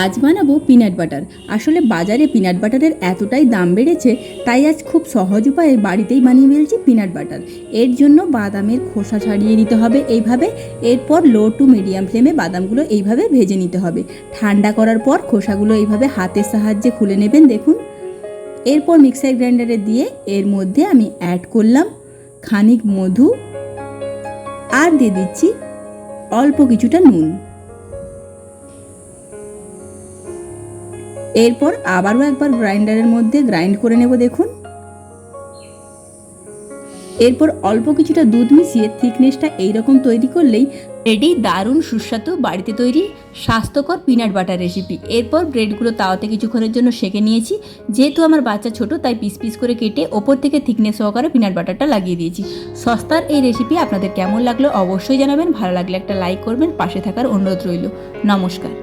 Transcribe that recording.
আজ বানাবো peanut butter. আসলে বাজারে পিনাট বাটারের এতটাই দাম বেড়েছে, তাই আজ খুব সহজ উপায়ে বাড়িতেই বানিয়ে ফেলছি পিনাট বাটার। এর জন্য বাদামের খোসা ছাড়িয়ে নিতে হবে এইভাবে। এরপর লো টু মিডিয়াম ফ্লেমে বাদামগুলো এইভাবে ভেজে নিতে হবে। ঠান্ডা করার পর খোসাগুলো এইভাবে হাতের সাহায্যে খুলে নেবেন, দেখুন। এরপর মিক্সার গ্রাইন্ডারে দিয়ে এর মধ্যে আমি অ্যাড করলাম খানিক মধু, আর দিয়ে দিচ্ছি অল্প কিছুটা নুন। এরপর আবারও একবার গ্রাইন্ডারের মধ্যে গ্রাইন্ড করে নেব, দেখুন। এরপর অল্প কিছুটা দুধ মিশিয়ে থিকনেসটা এইরকম তৈরি করলেই রেডি দারুণ সুস্বাদু বাড়িতে তৈরি স্বাস্থ্যকর পিনাট বাটার রেসিপি। এরপর ব্রেডগুলো তাওয়াতে কিছুক্ষণের জন্য সেঁকে নিয়েছি। যেহেতু আমার বাচ্চা ছোট, তাই পিস পিস করে কেটে ওপর থেকে থিকনেস সহকারে পিনাট বাটারটা লাগিয়ে দিয়েছি। সস্তার এই রেসিপি আপনাদের কেমন লাগলো অবশ্যই জানাবেন। ভালো লাগলে একটা লাইক করবেন, পাশে থাকার অনুরোধ রইল। নমস্কার।